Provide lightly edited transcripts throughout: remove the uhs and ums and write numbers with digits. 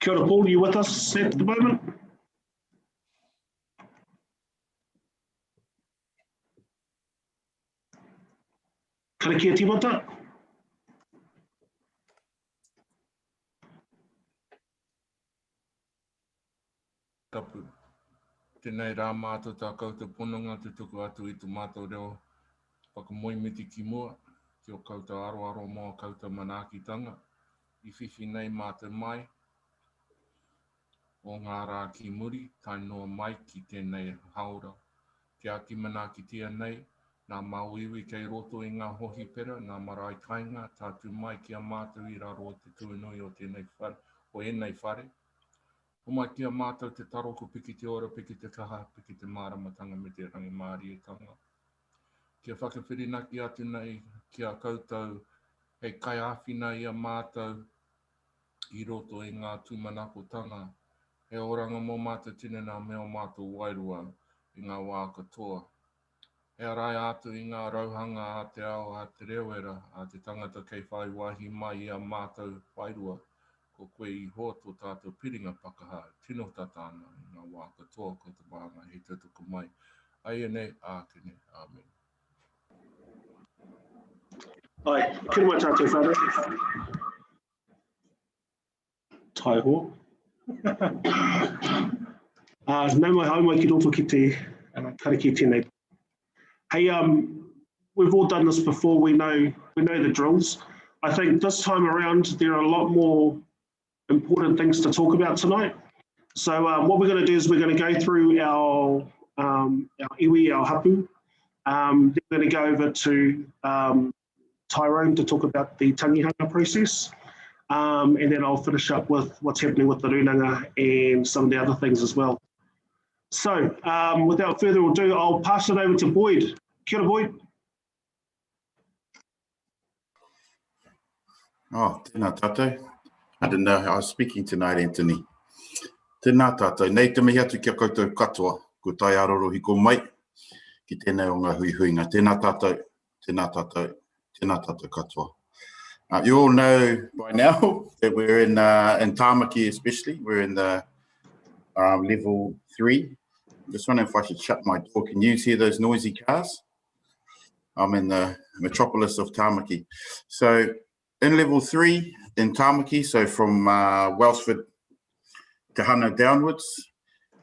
Kia ora, Paul, you with us at the moment? Karakia timata? Tapu. Tēnei rā mātou tā koutou pononga te tuku atu I tu mātou reo whakamoimiti ki mua, ki o koutou aroaro mō koutou manaakitanga, I whiwhi nei mātou mai, o ngā rā ki muri, tai noa mai ki tēnei haura. Kia ki manaakitia nei, nā mauiwi kei roto I ngā hohi pera, nā marae kainga, tātu mai kia mātou I raro o te tuinui o tēnei whare, o enei whare. O mai kia mātou te taroko piki te ora, piki te kaha, piki te māramatanga me te rangi mārietanga. Kia whakawhirinaki atu nei, kia koutou, hei kai āwhina I a mātou, I roto I ngā tūmanakotanga, he oranga mō mātou tinena me o mātou wairua I ngā wā katoa. He arai atu I ngā rauhanga a te ao a te rewera, a te tangata kei whai wahi mai I a mātou wairua, ko koe I hoa tō tātou piringa pakaha, tino tātāna I ngā wā katoa ko te wānga he tutuku mai. Ai nei, ākene, amen. Ai, kia mai tātou whare. Tai hoa. Nau mai hau mai ki roto ki te karakia tēnei. Hey, we've all done this before, we know the drills. I think this time around there are a lot more important things to talk about tonight. So what we're going to do is we're going to go through our iwi, our hapu. Then we're going to go over to Tyrone to talk about the tangihanga process. And then I'll finish up with what's happening with the runanga and some of the other things as well. So without further ado, I'll pass it over to Boyd. Kia ora, Boyd. Oh, tēnā tātou. I didn't know I was speaking tonight, Anthony. Tēnā tātou. Nei te mihi atu kia koutou katoa, ko tai aroro hiko mai, ki tēnei o ngā huihuinga. Tēnā tātou, tēnā tātou, tēnā tātou katoa. You all know by now that we're in Tāmaki especially, we're in the level 3. Just wondering if I should shut my door. Can you hear those noisy cars? I'm in the metropolis of Tāmaki. So in level 3 in Tāmaki, so from Wellsford to Hana downwards,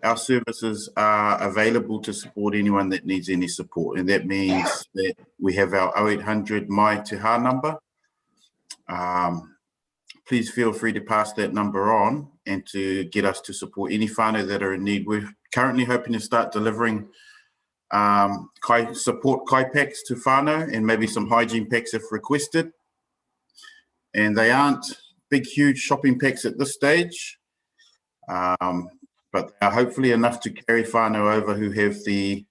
our services are available to support anyone that needs any support. And that means that we have our 0800 Mai Te Ha number. Please feel free to pass that number on and to get us to support any whānau that are in need. We're currently hoping to start delivering support kai packs to whānau and maybe some hygiene packs if requested. And they aren't big, huge shopping packs at this stage, but they are hopefully enough to carry whānau over who have the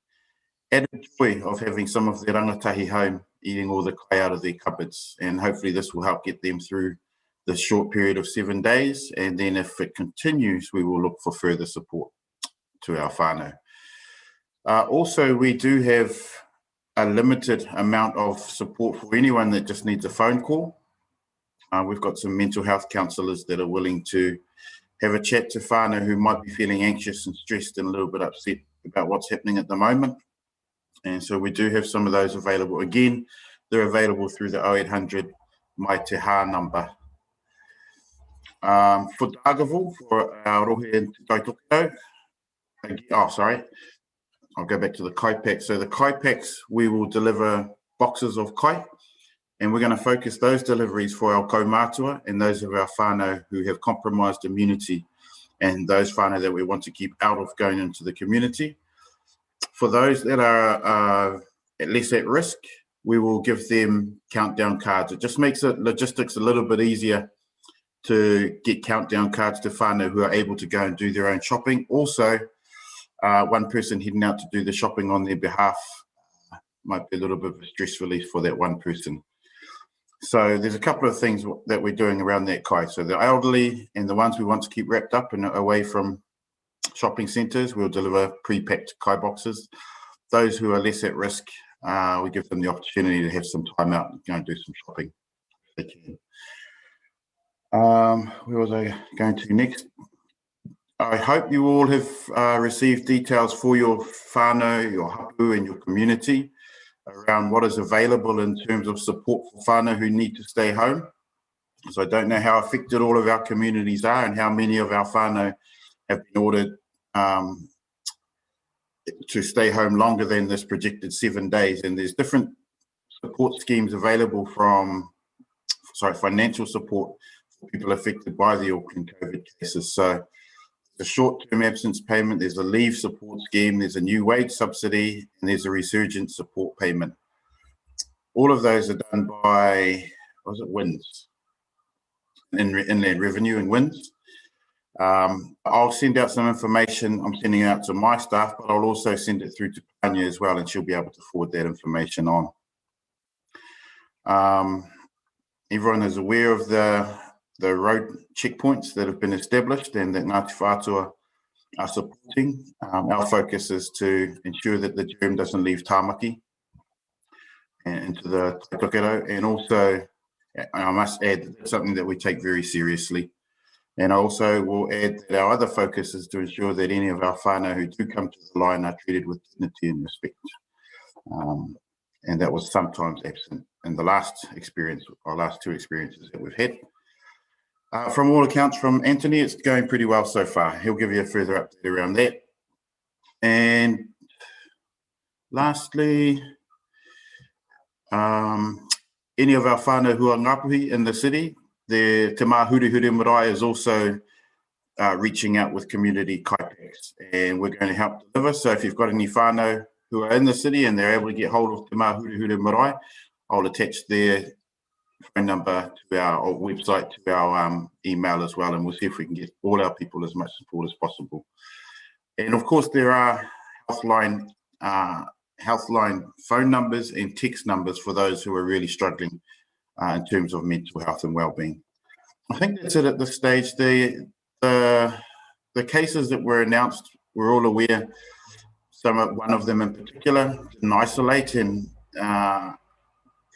added joy of having some of their rangatahi home, eating all the kai out of their cupboards. And hopefully this will help get them through the short period of 7 days. And then if it continues, we will look for further support to our whānau. Also, we do have a limited amount of support for anyone that just needs a phone call. We've got some mental health counsellors that are willing to have a chat to whānau who might be feeling anxious and stressed and a little bit upset about what's happening at the moment. And so we do have some of those available. Again, they're available through the 0800 Mai Te Ha number. For Dargaville, for our rohe in Kaitokito, I'll go back to the kai packs. So the kai packs, we will deliver boxes of kai, and we're going to focus those deliveries for our kaumātua and those of our whānau who have compromised immunity and those whānau that we want to keep out of going into the community. For those that are less at risk, we will give them countdown cards. It just makes the logistics a little bit easier to get countdown cards to whānau who are able to go and do their own shopping. Also, one person heading out to do the shopping on their behalf might be a little bit of stress relief for that one person. So there's a couple of things that we're doing around that kai. So the elderly and the ones we want to keep wrapped up and away from shopping centres, we'll deliver pre-packed kai boxes. Those who are less at risk, we give them the opportunity to have some time out and go and do some shopping if they can. Where was I going to next? I hope you all have received details for your whānau, your hapu and your community around what is available in terms of support for whānau who need to stay home. So I don't know how affected all of our communities are and how many of our whānau have been ordered to stay home longer than this projected 7 days. And there's different support schemes available from, financial support for people affected by the Auckland COVID cases. So the short-term absence payment, there's a leave support scheme, there's a new wage subsidy, and there's a resurgence support payment. All of those are done by, WINS, Inland Revenue and WINS. I'll send out some information. I'm sending it out to my staff, but I'll also send it through to Tanya as well, and she'll be able to forward that information on. Everyone is aware of the road checkpoints that have been established and that Ngāti Whātua are supporting. Our focus is to ensure that the germ doesn't leave Tāmaki and into the Taipakero, and also I must add that's something that we take very seriously. And I also will add that our other focus is to ensure that any of our whānau who do come to the line are treated with dignity and respect. And that was sometimes absent in the last experience, or last two experiences that we've had. From all accounts from Anthony, it's going pretty well so far. He'll give you a further update around that. And lastly, any of our whānau who are Ngāpuhi in the city, the Te Māhurihure Marae is also reaching out with community kaipaks, and we're going to help deliver. So if you've got any whānau who are in the city and they're able to get hold of Te Māhurihure Marae, I'll attach their phone number to our website, to our email as well, and we'll see if we can get all our people as much support as possible. And of course, there are Healthline phone numbers and text numbers for those who are really struggling in terms of mental health and well-being. I think that's it at this stage. The cases that were announced, we're all aware. One of them in particular didn't isolate, and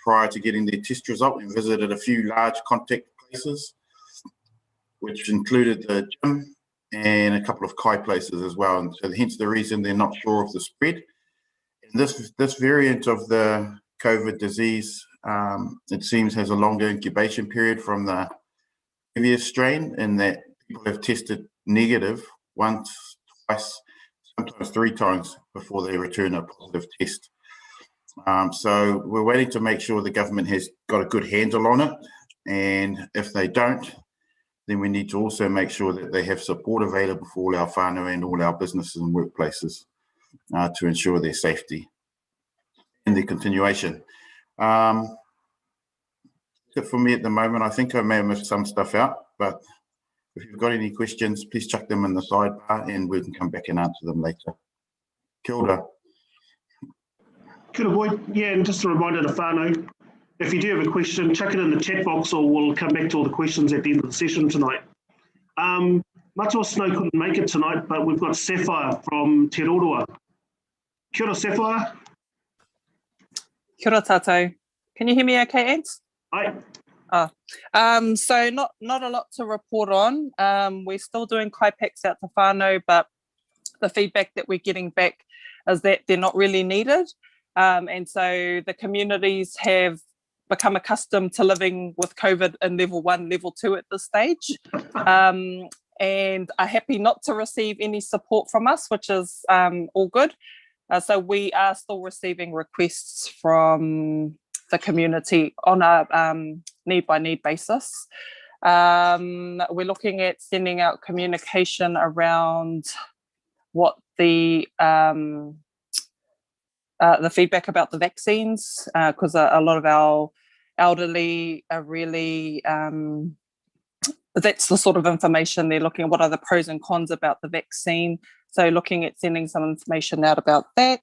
prior to getting their test result, we visited a few large contact places, which included the gym and a couple of kai places as well. And so hence the reason they're not sure of the spread. And this variant of the COVID disease, it seems, has a longer incubation period from the previous strain, in that people have tested negative once, twice, sometimes 3 times before they return a positive test. So we're waiting to make sure the government has got a good handle on it, and if they don't, then we need to also make sure that they have support available for all our whānau and all our businesses and workplaces to ensure their safety and their continuation. That's it for me at the moment. I think I may have missed some stuff out, but if you've got any questions, please chuck them in the sidebar and we can come back and answer them later. Kia ora. Kia ora, boy. Yeah, and just a reminder to whānau, if you do have a question, chuck it in the chat box, or we'll come back to all the questions at the end of the session tonight. Matua Snow couldn't make it tonight, but we've got Sapphire from Te Roroa. Kia ora, Sapphire. Kia ora tātou. Can you hear me okay, Ants? Hi. So not a lot to report on. We're still doing kaipaks out to whānau, but the feedback that we're getting back is that they're not really needed. And so the communities have become accustomed to living with COVID in level 1, level 2 at this stage, and are happy not to receive any support from us, which is all good. So we are still receiving requests from the community on a need-by-need basis. We're looking at sending out communication around what the feedback about the vaccines, because a lot of our elderly are really, that's the sort of information they're looking at. What are the pros and cons about the vaccine? So looking at sending some information out about that.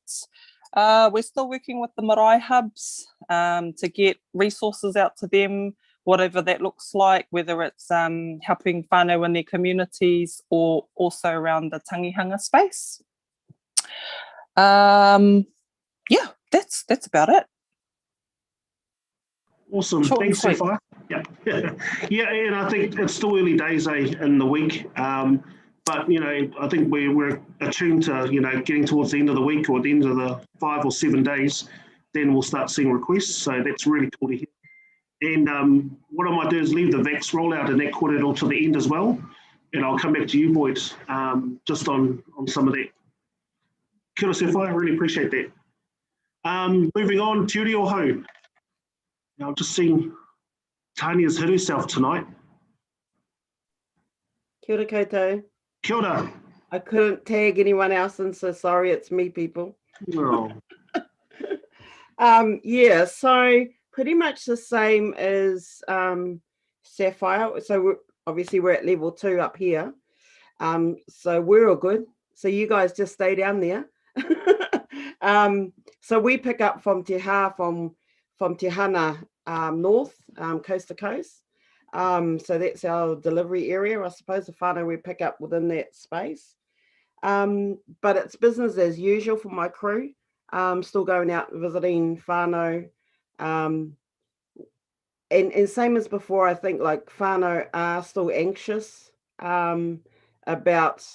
We're still working with the marae hubs to get resources out to them, whatever that looks like, whether it's helping whānau in their communities or also around the tangihanga space. Yeah, that's about it. Awesome. Short Thanks, Sapphire. Yeah, yeah, and I think it's still early days in the week. But I think we're attuned to getting towards the end of the week or the end of the 5 or 7 days, then we'll start seeing requests. So that's really cool to hear. And what I might do is leave the VAX rollout in that corridor to the end as well, and I'll come back to you boys just on some of that. Kia ora, Sefai, I really appreciate that. Moving on, Te Uri o Hau. Now I've just seen Tanya's hit herself tonight. Kia ora koutou. Kia ora. I couldn't tag anyone else, and so sorry, it's me, people. Oh. Yeah, so pretty much the same as Sapphire. So obviously we're at level 2 up here. So we're all good. So you guys just stay down there. So we pick up from Te Ha, from Te Hana north, coast to coast. So that's our delivery area. I suppose the whānau we pick up within that space. But it's business as usual for my crew. Still going out visiting whānau. And same as before, I think like whānau are still anxious about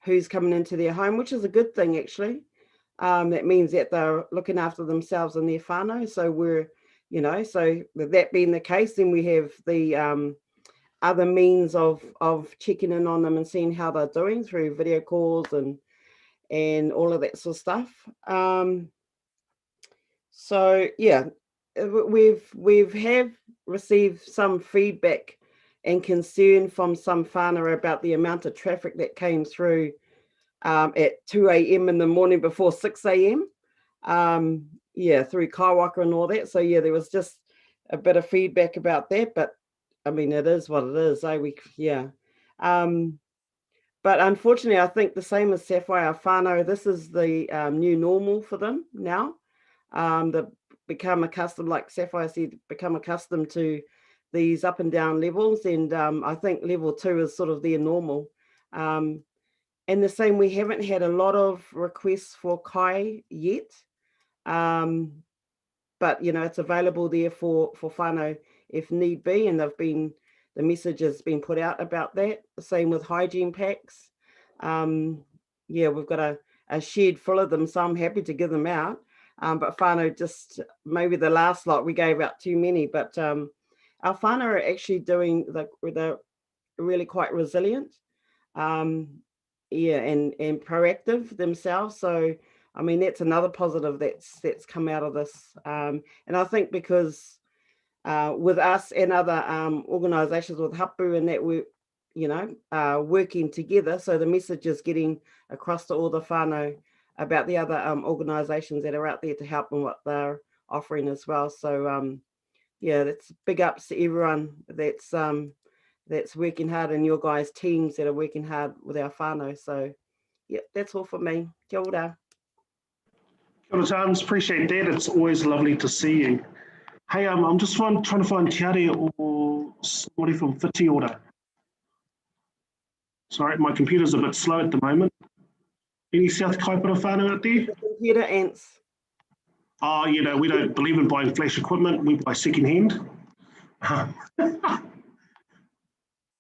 who's coming into their home, which is a good thing actually. That means that they're looking after themselves and their whānau. So we're, so with that being the case, then we have the other means of checking in on them and seeing how they're doing through video calls and all of that sort of stuff. So yeah, we've received some feedback and concern from some whānau about the amount of traffic that came through at 2 a.m. in the morning before 6 a.m. Yeah, through Kaiwaka and all that. So yeah, there was just a bit of feedback about that, but I mean, it is what it is. But unfortunately, I think the same as Sapphire whānau, this is the new normal for them now. They've become accustomed, like Sapphire said, become accustomed to these up and down levels. And I think level 2 is sort of their normal. And the same, we haven't had a lot of requests for Kai yet. But, it's available there for whānau if need be. And the message has been put out about that. The same with hygiene packs. Yeah, we've got a shed full of them, so I'm happy to give them out. But whānau, just maybe the last lot we gave out too many, but our whānau are actually doing, they're really quite resilient. Yeah, and proactive themselves. So, I mean, that's another positive that's come out of this. And I think because with us and other organisations with Hapu and that we're, working together, so the message is getting across to all the whānau about the other organisations that are out there to help them what they're offering as well. So yeah, that's big ups to everyone that's working hard, and your guys' teams that are working hard with our whānau. So yeah, that's all for me. Kia ora. Kia ora, James. Appreciate that. It's always lovely to see you. Hey, I'm just trying to find Tiare or somebody from Whiti Ora. Sorry, my computer's a bit slow at the moment. Any South Kaipara whānau out there? Computer ants. Oh, we don't believe in buying flash equipment. We buy secondhand.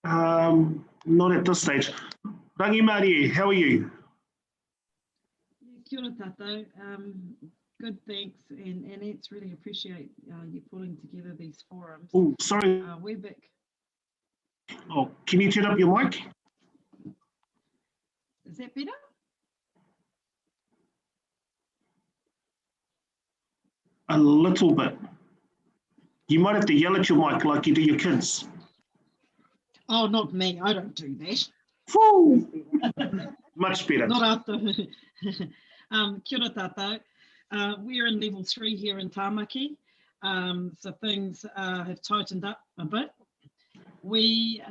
Not at this stage. Rangi Marie, how are you? Kia ora tātou. Good, thanks. And it's really appreciate you pulling together these forums. Oh, sorry. We're back. Oh, can you turn up your mic? Is that better? A little bit. You might have to yell at your mic like you do your kids. Oh, not me. I don't do that. Woo! Much better. Not after. Kia ora tātou. We're in level 3 here in Tāmaki. So things have tightened up a bit. We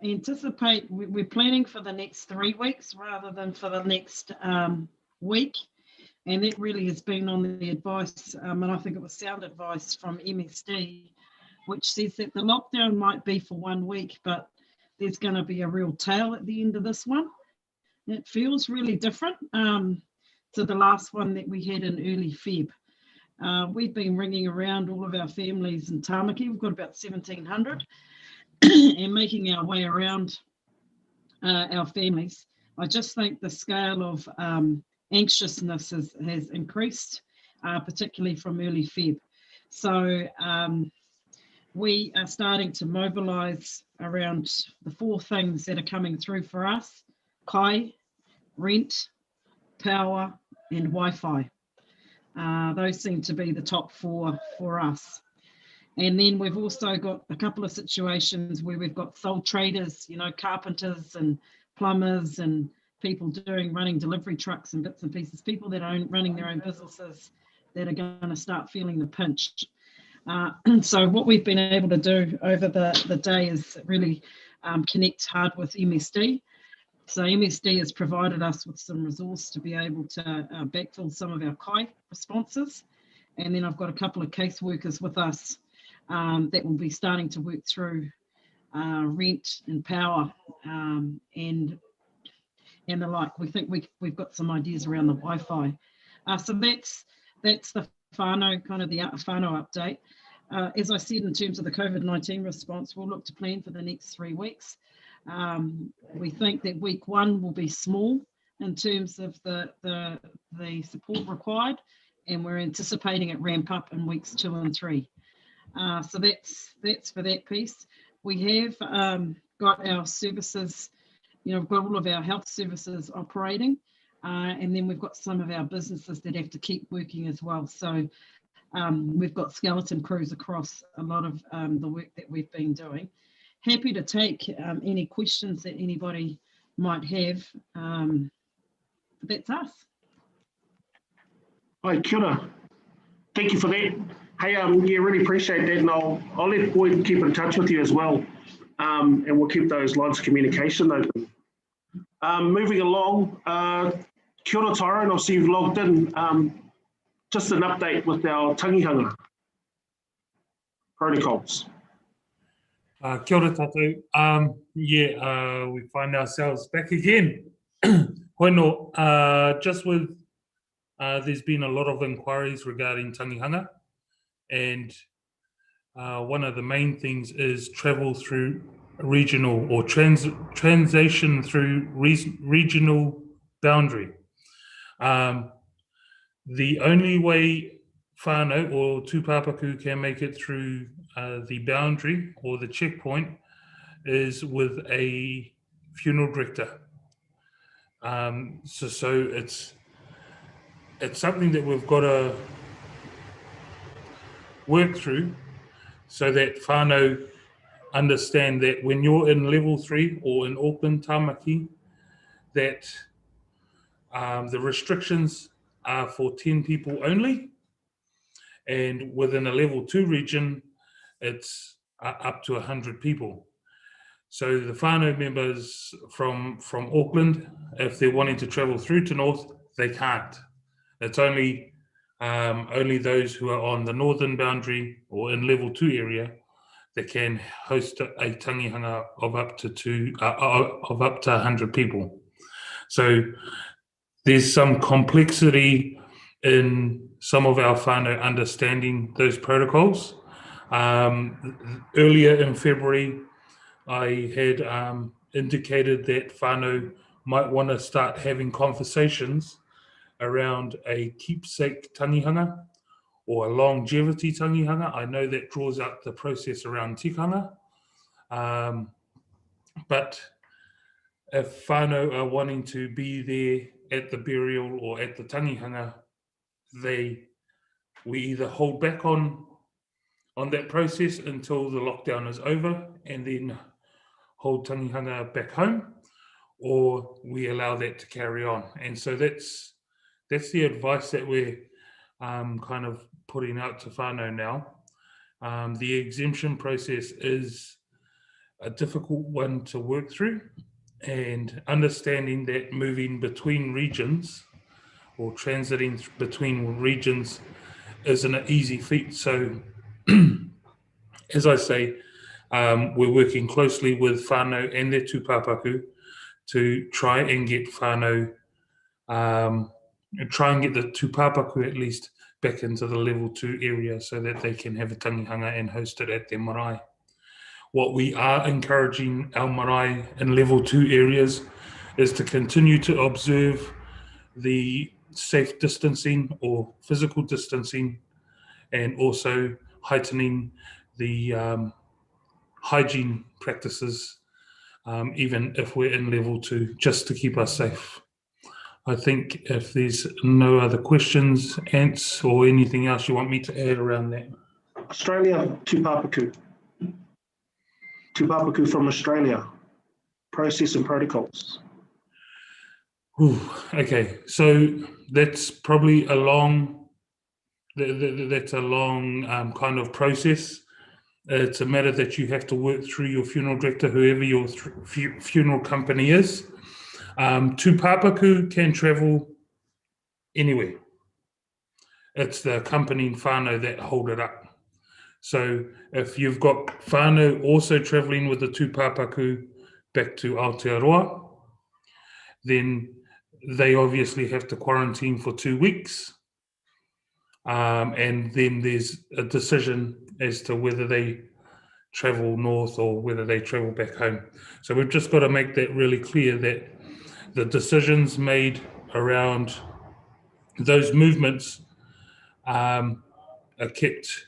anticipate, we're planning for the next 3 weeks rather than for the next week. And that really has been on the advice, and I think it was sound advice from MSD, which says that the lockdown might be for 1 week, but there's going to be a real tail at the end of this one. It feels really different to the last one that we had in early Feb. We've been ringing around all of our families in Tāmaki. We've got about 1,700 and making our way around our families. I just think the scale of anxiousness has increased, particularly from early Feb. So we are starting to mobilise around the 4 things that are coming through for us: kai, rent, power and Wi-Fi. Those seem to be the top 4 for us. And then we've also got a couple of situations where we've got sole traders, you know, carpenters and plumbers and people running delivery trucks and bits and pieces, people that are running their own businesses that are going to start feeling the pinch. And so what we've been able to do over the day is really connect hard with MSD. So MSD has provided us with some resource to be able to backfill some of our kai responses. And then I've got a couple of caseworkers with us that will be starting to work through rent and power and the like. We think we've got some ideas around the Wi-Fi. So that's the whānau, kind of the whānau update. As I said, in terms of the COVID-19 response, we'll look to plan for the next 3 weeks. We think that week 1 will be small in terms of the support required, and we're anticipating it ramp up in weeks 2 and 3. So that's for that piece. We have got our services, you know, we've got all of our health services operating, and then we've got some of our businesses that have to keep working as well. So we've got skeleton crews across a lot of the work that we've been doing. Happy to take any questions that anybody might have. That's us. Hi, kia ora. Thank you for that. Hey, yeah, really appreciate that, and I'll let Boyd keep in touch with you as well, and we'll keep those lines of communication open. Moving along, kia ora Tyrone, obviously you've logged in. Just an update with our tangihanga protocols. Kia ora tātou. We find ourselves back again. Just with, there's been a lot of inquiries regarding tangihanga, and one of the main things is travel through regional or transition through regional boundary. The only way whānau or tūpāpaku can make it through the boundary or the checkpoint is with a funeral director. So it's something that we've got to work through so that whānau understand that when you're in level 3 or in Auckland, Tāmaki, that the restrictions are for 10 people only, and within a level 2 region, it's up to 100 people. So the whānau members from Auckland, if they're wanting to travel through to North, they can't. It's only those who are on the northern boundary or in level 2 area that can host a tangihanga of up to 100 people. So there's some complexity in some of our whānau understanding those protocols. Earlier in February, I had indicated that whānau might want to start having conversations around a keepsake tangihanga or a longevity tangihanga. I know that draws out the process around tikanga. But if whānau are wanting to be there at the burial or at the tangihanga, we either hold back on that process until the lockdown is over and then hold tangihanga back home, or we allow that to carry on. And so that's the advice that we're kind of putting out to whānau now. The exemption process is a difficult one to work through, and understanding that moving between regions or transiting between regions isn't an easy feat. So as I say, we're working closely with whānau and their tūpāpaku to try and get whānau, try and get the tūpāpaku at least back into the level 2 area so that they can have a tangihanga and host it at their marae. What we are encouraging our marae in level 2 areas is to continue to observe the safe distancing or physical distancing, and also heightening the hygiene practices, even if we're in level 2, just to keep us safe. I think if there's no other questions, Ants, or anything else you want me to add around that. Australia, Tupapaku. Tupapaku from Australia. Process and protocols. Ooh, okay, so that's probably a long, that's a long kind of process. It's a matter that you have to work through your funeral director, whoever your funeral company is. Tupapaku can travel anywhere. It's the accompanying whānau that hold it up. So if you've got whānau also travelling with the Tupapaku back to Aotearoa, then they obviously have to quarantine for 2 weeks. And then there's a decision as to whether they travel north or whether they travel back home. So we've just got to make that really clear, that the decisions made around those movements are kept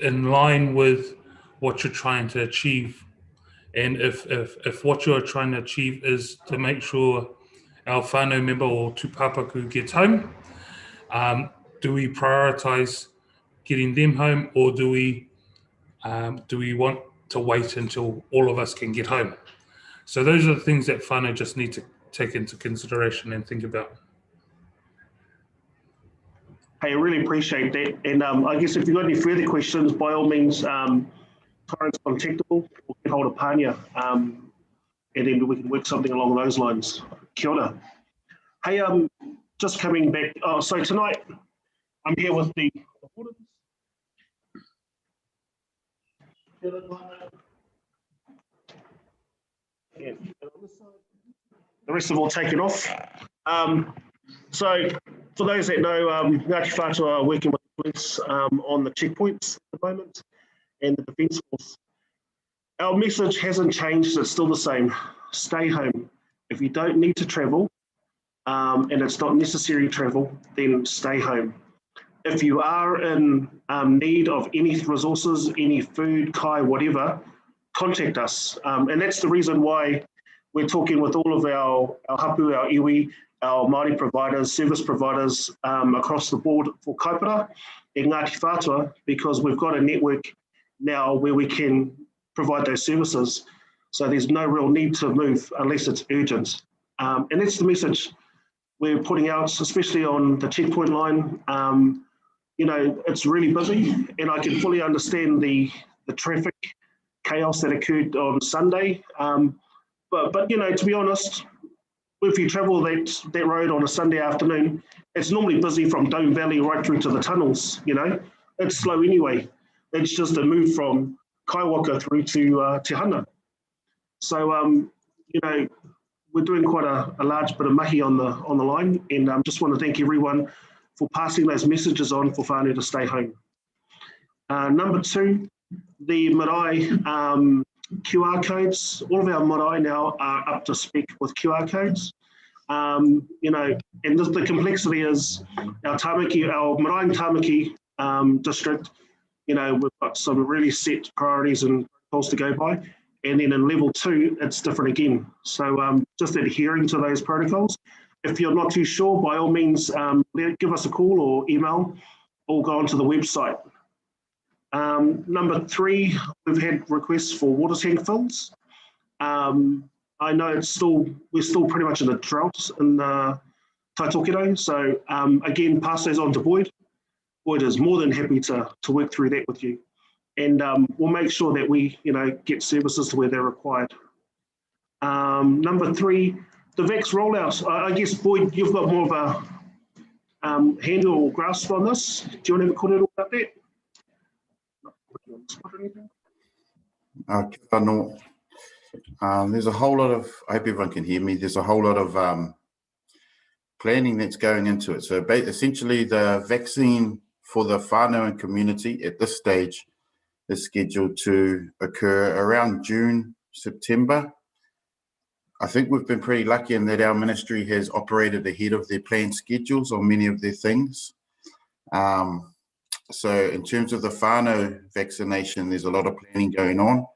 in line with what you're trying to achieve. And if what you're trying to achieve is to make sure our whānau member or Tupapaku gets home, do we prioritise getting them home, or do we want to wait until all of us can get home? So those are the things that whānau just need to take into consideration and think about. Hey, I really appreciate that. And I guess if you've got any further questions, by all means, Tyron's contactable, or get hold of Pania, and then we can work something along those lines. Kia ora. Hey, just coming back. Oh, so tonight I'm here with the rest of all taken off. So for those that know, Ngāti Whātua are working with the police on the checkpoints at the moment and the Defence Force. Our message hasn't changed, it's still the same. Stay home. If you don't need to travel and it's not necessary travel, then stay home. If you are in need of any resources, any food, kai, whatever, contact us. And that's the reason why we're talking with all of our hapu, our iwi, our Māori providers, service providers across the board for Kaipara and Ngāti Whātua, because we've got a network now where we can provide those services. So there's no real need to move unless it's urgent. And that's the message we're putting out, especially on the checkpoint line. You know, it's really busy, and I can fully understand the traffic chaos that occurred on Sunday. But you know, to be honest, if you travel that road on a Sunday afternoon, it's normally busy from Dome Valley right through to the tunnels. You know, it's slow anyway. It's just a move from Kaiwaka through to Te Hana. So you know, we're doing quite a large bit of mahi on the line, and just want to thank everyone for passing those messages on for whānau to stay home. Number 2, the marae QR codes. All of our marae now are up to spec with QR codes. You know, and the complexity is our Tamaki, our marae Tamaki district, you know, we've got some really set priorities and protocols to go by. And then in level 2, it's different again. So just adhering to those protocols. If you're not too sure, by all means, give us a call or email, or go onto the website. Number 3, we've had requests for water tank fills. I know we're still pretty much in a drought in Taitokerau. So again, pass those on to Boyd. Boyd is more than happy to work through that with you. And we'll make sure that we, you know, get services to where they're required. Number 3, the VAX rollout. I guess, Boyd, you've got more of a handle or grasp on this. Do you want to have a comment about that? There's a whole lot of, I hope everyone can hear me, there's a whole lot of planning that's going into it. So essentially the vaccine for the whānau and community at this stage is scheduled to occur around June, September. I think we've been pretty lucky in that our ministry has operated ahead of their planned schedules on many of their things. So in terms of the whānau vaccination, there's a lot of planning going on.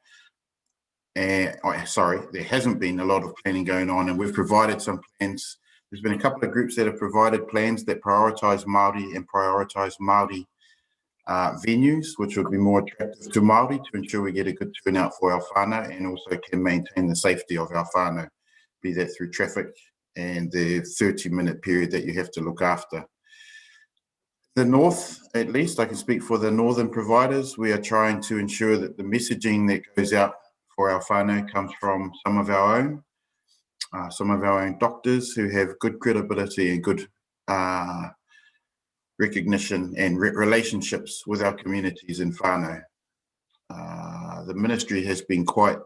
There hasn't been a lot of planning going on, and we've provided some plans. There's been a couple of groups that have provided plans that prioritise Māori and prioritise Māori venues, which would be more attractive to Māori to ensure we get a good turnout for our whānau and also can maintain the safety of our whānau, be that through traffic and the 30-minute period that you have to look after. The North, at least, I can speak for the northern providers, we are trying to ensure that the messaging that goes out for our whānau comes from some of our own doctors who have good credibility and good recognition and relationships with our communities in whānau. The ministry has been quite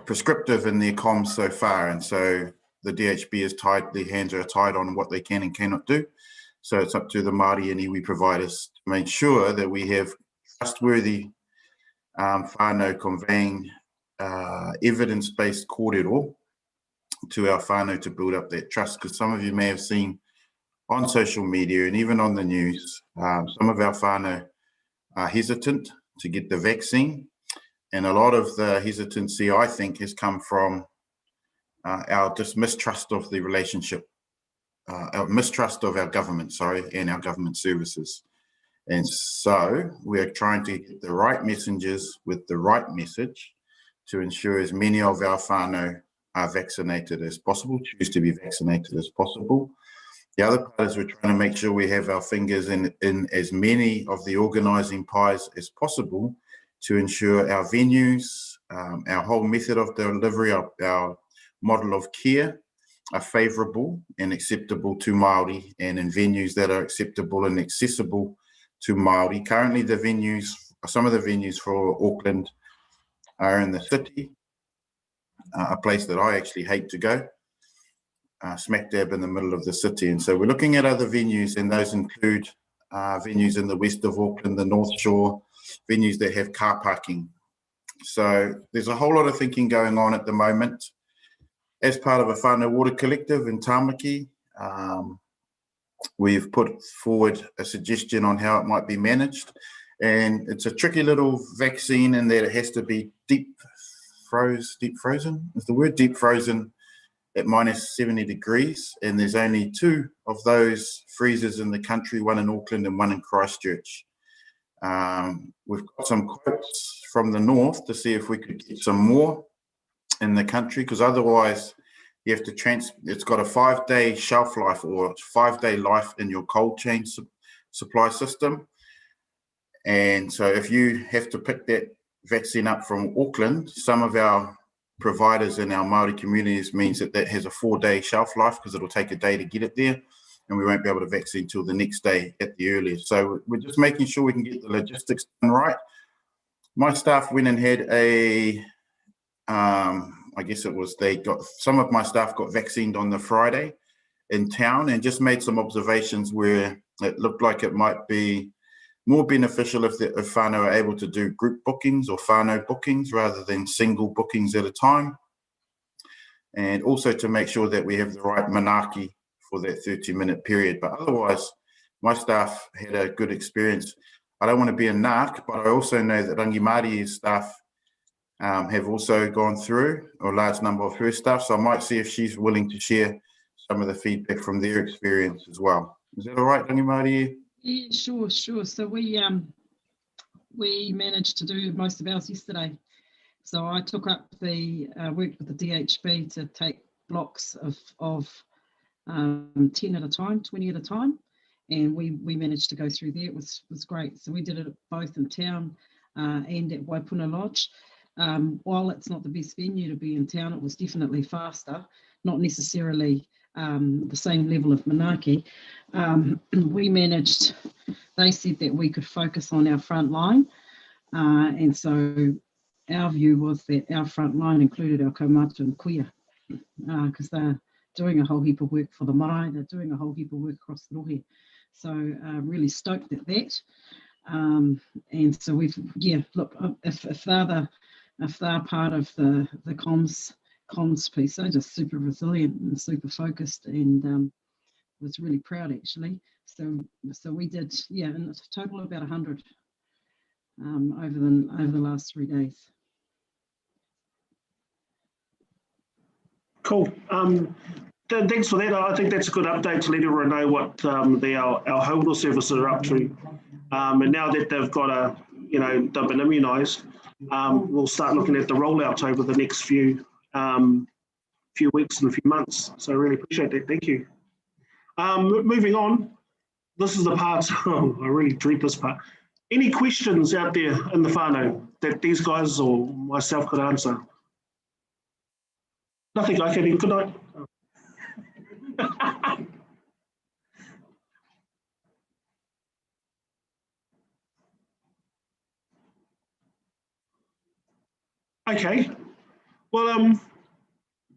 prescriptive in their comms so far, and so the DHB is tied, their hands are tied on what they can and cannot do. So it's up to the Māori and iwi providers to make sure that we have trustworthy whānau conveying evidence-based kōrero to our whānau to build up that trust, because some of you may have seen on social media and even on the news, some of our whānau are hesitant to get the vaccine, and a lot of the hesitancy, I think, has come from our mistrust of the relationship, our mistrust of our government, and our government services. And so we're trying to get the right messengers with the right message to ensure as many of our whānau are vaccinated as possible, choose to be vaccinated as possible. The other part is we're trying to make sure we have our fingers in as many of the organising pies as possible to ensure our venues, our whole method of delivery, our model of care are favourable and acceptable to Māori, and in venues that are acceptable and accessible to Māori. Currently, some of the venues for Auckland are in the city, a place that I actually hate to go, smack dab in the middle of the city. And so we're looking at other venues, and those include venues in the west of Auckland, the North Shore, venues that have car parking. So there's a whole lot of thinking going on at the moment. As part of a whānau water collective in Tāmaki, we've put forward a suggestion on how it might be managed. And it's a tricky little vaccine in that it has to be deep frozen at minus 70 degrees. And there's only 2 of those freezers in the country, one in Auckland and one in Christchurch. We've got some quotes from the north to see if we could get some more in the country, because otherwise you have to it's got a 5-day shelf life, or 5-day life in your cold chain supply system. And so if you have to pick that vaccine up from Auckland, some of our providers in our Māori communities means that has a 4-day shelf life, because it'll take a day to get it there, and we won't be able to vaccine till the next day at the earliest. So we're just making sure we can get the logistics done right. My staff went and had I guess it was, some of my staff got vaccinated on the Friday in town, and just made some observations where it looked like it might be more beneficial if whānau are able to do group bookings or whānau bookings rather than single bookings at a time. And also to make sure that we have the right manaaki for that 30-minute period. But otherwise, my staff had a good experience. I don't want to be a narc, but I also know that Rangi Māori's staff have also gone through, or a large number of her staff. So I might see if she's willing to share some of the feedback from their experience as well. Is that all right, Rangi Māori? Yeah, sure. So we managed to do most of ours yesterday. So I took up worked with the DHB to take blocks of 10 at a time, 20 at a time, and we managed to go through there. It was great. So we did it both in town and at Waipuna Lodge. While it's not the best venue to be in town, it was definitely faster, not necessarily the same level of manaaki. We managed, they said that we could focus on our front line, and so our view was that our front line included our kaumatu and kuia, because they're doing a whole heap of work for the marae, they're doing a whole heap of work across the rohe. So really stoked at that. And so we've, look, if they're part of the comms piece, they're just super resilient and super focused, and was really proud actually. So we did, in a total of about 100 over the last 3 days. Cool. Thanks for that. I think that's a good update to let everyone know what our holder services are up to. And now that they've got they've been immunised, we'll start looking at the rollout over the next few weeks and a few months. So I really appreciate that. Thank you. Moving on, this is the part, I really dread this part. Any questions out there in the whānau that these guys or myself could answer? Nothing. Okay, then good night. Okay, well,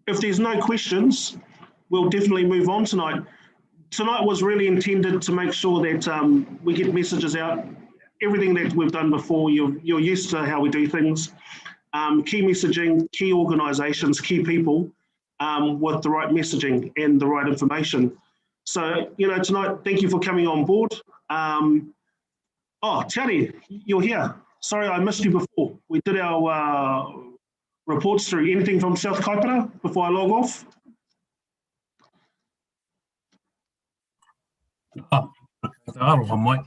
if there's no questions, we'll definitely move on tonight. Tonight was really intended to make sure that we get messages out. Everything that we've done before, you're used to how we do things. Key messaging, key organisations, key people with the right messaging and the right information. So, tonight, thank you for coming on board. Tiari, you're here. Sorry, I missed you before. We did our reports through. Anything from South Kaipara before I log off? Aloha mai.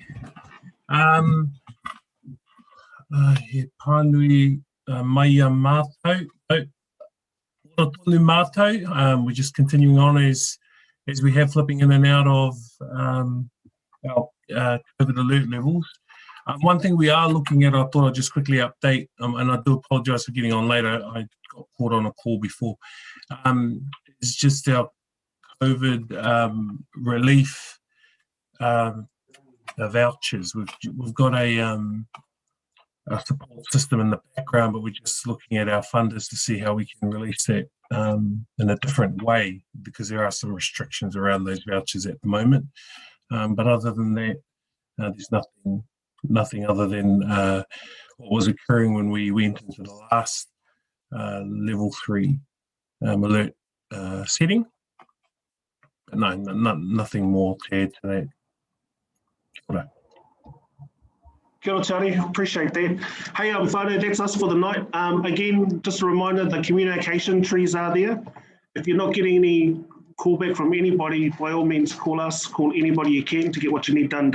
He pānui mai a mātou. Ora tonu mātou. We're just continuing on as we have flipping in and out of our COVID alert levels. One thing we are looking at, I thought I'd just quickly update, and I do apologise for getting on later. I got caught on a call before. It's just our COVID relief vouchers. We've got a support system in the background, but we're just looking at our funders to see how we can release that in a different way, because there are some restrictions around those vouchers at the moment. But other than that, there's nothing other than what was occurring when we went into the last level 3 alert setting. But no, nothing more to add to that. Right. Kia ora, Tari, appreciate that. Hey, whānau, that's us for the night. Again, just a reminder, the communication trees are there. If you're not getting any callback from anybody, by all means, call us, call anybody you can to get what you need done.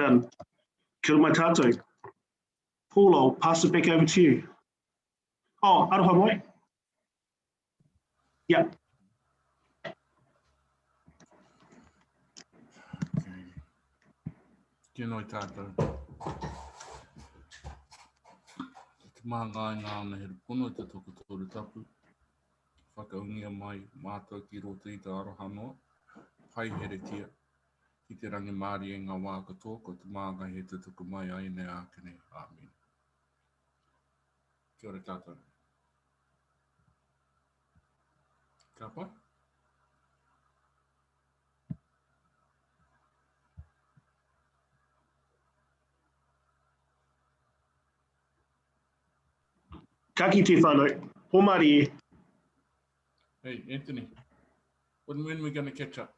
Kia ora mai tātou. Paul, I'll pass it back over to you. Oh, aroha mai. Yeah. Kia noi tātou. Te māngai ngā ana he rupono te toko tōru tapu. Whakaungia mai mātou ki roto i te aroha noa. Pai heretia. Ki te rangi māri e ngā wā katoa, ko te māngai he te tuku mai ai nei ākene. Amen. Kia ora tātou. Ka pai? Ka kite whānau. Pomari e. Hey, Anthony. When are we going to catch up?